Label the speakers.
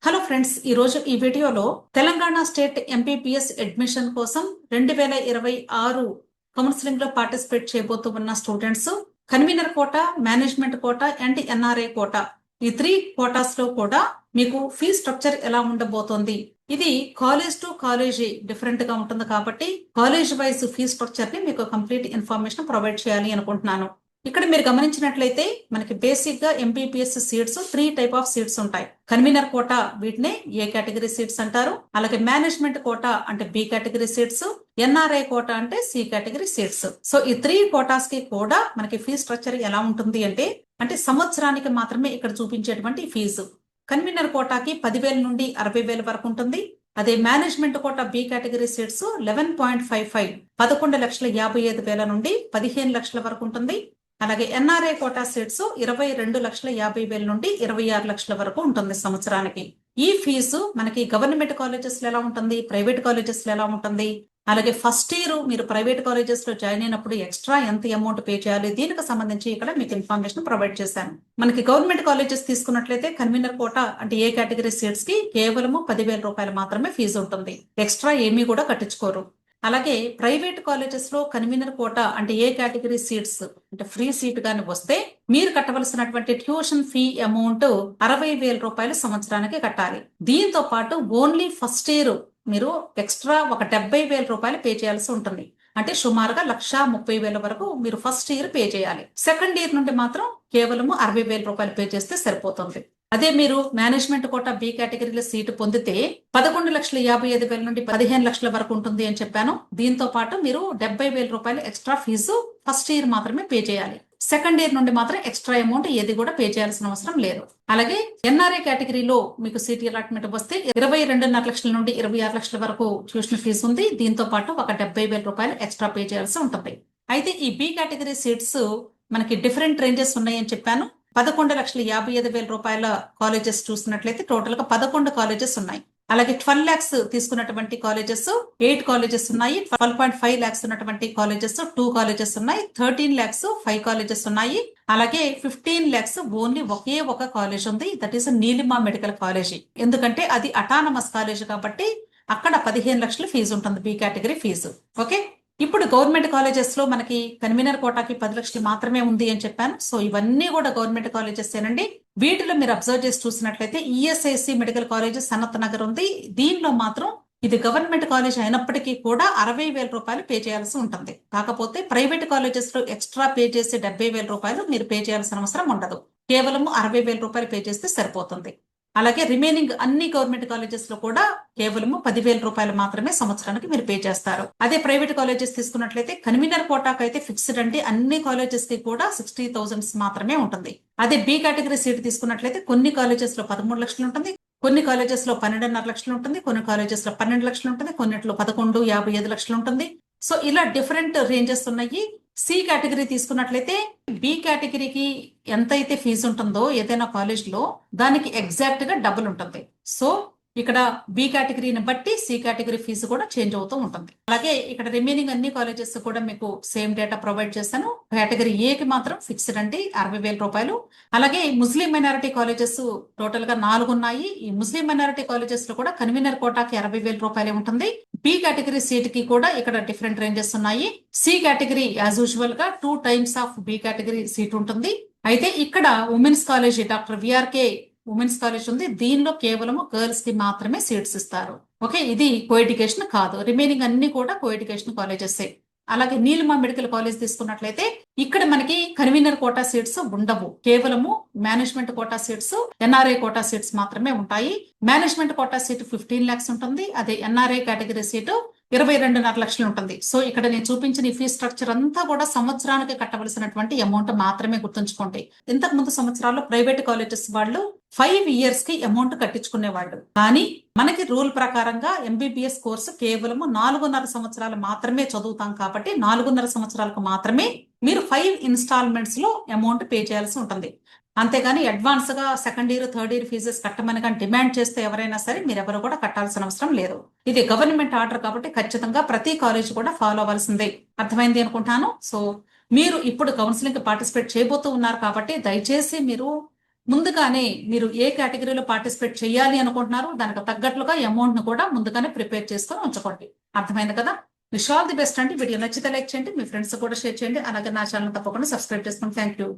Speaker 1: Hello friends, ఈ రోజు ఈ వీడియోలో తెలంగాణ స్టేట్ ఎంపీపీఎస్ అడ్మిషన్ కోసం 2026 కౌన్సిలింగ్ లో పార్టిసిపేట్ చేయబోతూ ఉన్న students convener quota, management quota and NRI quota ఈ 3 కోటాస్ లో కూడా మీకు ఫీ స్ట్రక్చర్ ఎలా ఉండబోతోంది. ఇది కాలేజ్ టు కాలేజీ డిఫరెంట్ గా ఉంటుంది కాబట్టి కాలేజ్ వైజ్ ఫీ స్ట్రక్చర్ ని మీకు కంప్లీట్ ఇన్ఫర్మేషన్ ప్రొవైడ్ చేయాలి అనుకుంటున్నాను. ఇక్కడ మీరు గమనించినట్లయితే మనకి బేసిక్ గా MBBS seats 3 type of seats ఉంటాయి. కన్వీనర్ కోటా వీటినే ఏ కేటగిరీ సీట్స్ అంటారు. అలాగే మేనేజ్మెంట్ కోటా అంటే B category seats, NRI quota అంటే సి కేటగిరీ సీట్స్. సో ఈ 3 కోటాస్ కి కూడా మనకి ఫీ స్ట్రక్చర్ ఎలా ఉంటుంది అంటే సంవత్సరానికి మాత్రమే ఇక్కడ చూపించేటువంటి ఫీజు. కన్వీనర్ కోటాకి 10,000 నుండి 60,000 వరకు ఉంటుంది. అదే management quota B category seats 11.55 11,55,000 నుండి 15 లక్షల వరకు ఉంటుంది. అలాగే ఎన్ఆర్ఐ కోటా సీట్స్ 22,50,000 నుండి 26 లక్షల వరకు ఉంటుంది సంవత్సరానికి. ఈ ఫీజు మనకి గవర్నమెంట్ కాలేజెస్ లో ఎలా ఉంటుంది, ప్రైవేట్ కాలేజెస్ లో ఎలా ఉంటుంది, అలాగే ఫస్ట్ ఇయర్ మీరు ప్రైవేట్ కాలేజెస్ లో జాయిన్ అయినప్పుడు ఎక్స్ట్రా ఎంత అమౌంట్ పే చేయాలి, దీనికి సంబంధించి ఇక్కడ మీకు ఇన్ఫర్మేషన్ ప్రొవైడ్ చేశాను. మనకి గవర్నమెంట్ కాలేజెస్ తీసుకున్నట్లయితే కన్వీనర్ కోటా అంటే ఏ కేటగిరీ సీట్స్ కి కేవలము 10,000 రూపాయలు మాత్రమే ఫీజు ఉంటుంది. ఎక్స్ట్రా ఏమీ కూడా కట్టించుకోరు. అలాగే ప్రైవేట్ కాలేజెస్ లో కన్వీనర్ కోటా అంటే ఏ కేటగిరీ సీట్స్ అంటే ఫ్రీ సీట్ గాని వస్తే మీరు కట్టవలసినటువంటి ట్యూషన్ ఫీ అమౌంట్ 60,000 రూపాయలు సంవత్సరానికి కట్టాలి. దీంతో పాటు ఓన్లీ ఫస్ట్ ఇయర్ మీరు ఎక్స్ట్రా ఒక 70,000 రూపాయలు పే చేయాల్సి ఉంటుంది. అంటే సుమారుగా 1,30,000 వరకు మీరు ఫస్ట్ ఇయర్ పే చేయాలి. సెకండ్ ఇయర్ నుండి మాత్రం కేవలము 60,000 రూపాయలు పే చేస్తే సరిపోతుంది. అదే మీరు మేనేజ్మెంట్ కోటా బి కేటగిరీలో సీటు పొందితే 11,55,000 నుండి 15 లక్షల వరకు ఉంటుంది అని చెప్పాను. దీంతో పాటు మీరు 70,000 రూపాయలు ఎక్స్ట్రా ఫీజు ఫస్ట్ ఇయర్ మాత్రమే పే చేయాలి. సెకండ్ ఇయర్ నుండి మాత్రం ఎక్స్ట్రా అమౌంట్ ఏది కూడా పే చేయాల్సిన అవసరం లేదు. అలాగే ఎన్ఆర్ఐ కేటగిరీలో మీకు సీట్ అలాట్మెంట్ వస్తే 22.5 లక్షల నుండి 26 లక్షల వరకు ట్యూషన్ ఫీజు ఉంది. దీంతో పాటు ఒక 70,000 రూపాయలు ఎక్స్ట్రా పే చేయాల్సి ఉంటుంది. అయితే ఈ బి కేటగిరీ సీట్స్ మనకి డిఫరెంట్ రేంజెస్ ఉన్నాయని చెప్పాను. 11,55,000 రూపాయల కాలేజెస్ చూసినట్లయితే టోటల్ గా 11 కాలేజెస్ ఉన్నాయి. అలాగే 12 lakhs తీసుకున్నటువంటి కాలేజెస్ 8 కాలేజెస్ ఉన్నాయి. 12.5 lakhs ఉన్నటువంటి కాలేజెస్ 2 కాలేజెస్ ఉన్నాయి. 13 lakhs 5 కాలేజెస్ ఉన్నాయి. అలాగే 15 lakhs ఓన్లీ ఒకే ఒక కాలేజ్ ఉంది, that is Neelima medical college. ఎందుకంటే అది అటానమస్ కాలేజ్ కాబట్టి అక్కడ 15 లక్షల ఫీజు ఉంటుంది, బి కేటగిరీ ఫీజు. ఓకే, ఇప్పుడు గవర్నమెంట్ కాలేజెస్ లో మనకి కన్వీనర్ కోటాకి 10 లక్షలు మాత్రమే ఉంది అని చెప్పాను. సో ఇవన్నీ కూడా గవర్నమెంట్ కాలేజెస్ ఏనండి. వీటిలో మీరు అబ్జర్వ్ చేసి చూసినట్లయితే ESIC medical college Sanath Nagar ఉంది. దీనిలో మాత్రం ఇది గవర్నమెంట్ కాలేజ్ అయినప్పటికీ కూడా 60,000 రూపాయలు పే చేయాల్సి ఉంటుంది. కాకపోతే ప్రైవేట్ కాలేజెస్ లో ఎక్స్ట్రా పే చేసే 70,000 రూపాయలు మీరు పే చేయాల్సిన అవసరం ఉండదు. కేవలం 60,000 రూపాయలు పే చేస్తే సరిపోతుంది. అలాగే రిమైనింగ్ అన్ని గవర్నమెంట్ కాలేజెస్ లో కూడా కేవలం 10,000 రూపాయలు మాత్రమే సంవత్సరానికి మీరు పే చేస్తారు. అదే ప్రైవేట్ కాలేజెస్ తీసుకున్నట్లయితే కన్వీనర్ కోటాకు అయితే ఫిక్స్డ్ అంటే అన్ని కాలేజెస్ కి కూడా 60,000 మాత్రమే ఉంటుంది. అదే బి కేటగిరీ సీట్ తీసుకున్నట్లయితే కొన్ని కాలేజెస్ లో 13 లక్షలు ఉంటుంది, కొన్ని కాలేజెస్ లో 12.5 లక్షలు ఉంటుంది, కొన్ని కాలేజెస్ లో 12 లక్షలు ఉంటుంది, కొన్నిట్లో 11.55 లక్షలు ఉంటుంది. సో ఇలా డిఫరెంట్ రేంజెస్ ఉన్నాయి. సి కేటగిరీ తీసుకున్నట్లయితే బి కేటగిరీకి ఎంతైతే ఫీజు ఉంటుందో ఏదైనా కాలేజ్ లో దానికి ఎగ్జాక్ట్ గా డబుల్ ఉంటుంది. సో ఇక్కడ బి కేటగిరీని బట్టి సి కేటగిరీ ఫీజు కూడా చేంజ్ అవుతూ ఉంటుంది. అలాగే ఇక్కడ రిమైనింగ్ అన్ని కాలేజెస్ కూడా మీకు సేమ్ డేటా ప్రొవైడ్ చేస్తాను. కేటగిరీ ఏకి మాత్రం ఫిక్స్డ్ అండి 60,000 రూపాయలు. అలాగే ముస్లిం మైనారిటీ కాలేజెస్ టోటల్ గా 4 ఉన్నాయి. ఈ ముస్లిం మైనారిటీ కాలేజెస్ లో కూడా కన్వీనర్ కోటాకి 60,000 రూపాయలే ఉంటుంది. బి కేటగిరీ సీట్ కి కూడా ఇక్కడ డిఫరెంట్ రేంజెస్ ఉన్నాయి. సి కేటగిరీ యాజ్ యూజువల్ గా 2 times of B category seat ఉంటుంది. అయితే ఇక్కడ women's college doctor VRK women's college ఉంది. దీనిలో కేవలం గర్ల్స్ కి మాత్రమే సీట్స్ ఇస్తారు. ఓకే, ఇది కోఎడ్యుకేషన్ కాదు. రిమైనింగ్ అన్ని కూడా కోఎడ్యుకేషన్ కాలేజెస్. అలాగే నీలిమా మెడికల్ కాలేజ్ తీసుకున్నట్లయితే ఇక్కడ మనకి కన్వీనర్ కోటా సీట్స్ ఉండవు. కేవలము management quota seats, NRI quota seats మాత్రమే ఉంటాయి. మేనేజ్మెంట్ కోటా సీట్ 15 lakhs ఉంటుంది. అదే ఎన్ఆర్ఐ కేటగిరీ సీటు 22.5 లక్షలు ఉంటుంది. సో ఇక్కడ నేను చూపించిన ఈ ఫీ స్ట్రక్చర్ అంతా కూడా సంవత్సరానికి కట్టవలసినటువంటి అమౌంట్ మాత్రమే గుర్తుంచుకోండి. ఇంతకు ముందు సంవత్సరాల్లో ప్రైవేట్ కాలేజెస్ వాళ్ళు 5 years కి అమౌంట్ కట్టించుకునేవాళ్ళు. కానీ మనకి రూల్ ప్రకారంగా ఎంబీబీఎస్ కోర్సు కేవలం 4.5 సంవత్సరాలు మాత్రమే చదువుతాం కాబట్టి 4.5 సంవత్సరాలకు మాత్రమే మీరు 5 installments లో అమౌంట్ పే చేయాల్సి ఉంటుంది. అంతేగాని అడ్వాన్స్ గా second year third year fees కట్టమని కానీ డిమాండ్ చేస్తే ఎవరైనా సరే మీరెవరు కూడా కట్టాల్సిన అవసరం లేదు. ఇది గవర్నమెంట్ ఆర్డర్ కాబట్టి ఖచ్చితంగా ప్రతి కాలేజ్ కూడా ఫాలో అవ్వాల్సిందే. అర్థమైంది అనుకుంటాను. సో మీరు ఇప్పుడు కౌన్సిలింగ్ పార్టిసిపేట్ చేయబోతూ ఉన్నారు కాబట్టి దయచేసి మీరు ముందుగానే మీరు ఏ కేటగిరీలో పార్టిసిపేట్ చేయాలి అనుకుంటున్నారో దానికి తగ్గట్లుగా అమౌంట్ ను కూడా ముందుగానే ప్రిపేర్ చేసుకొని ఉంచుకోండి. అర్థమైంది కదా? విష్ ఆల్ ది బెస్ట్ అండి. వీడియో నచ్చితే లైక్ చేయండి, మీ ఫ్రెండ్స్ కూడా షేర్ చేయండి, అలాగే నా ఛానల్ తప్పకుండా సబ్స్క్రైబ్ చేసుకోండి. Thank you.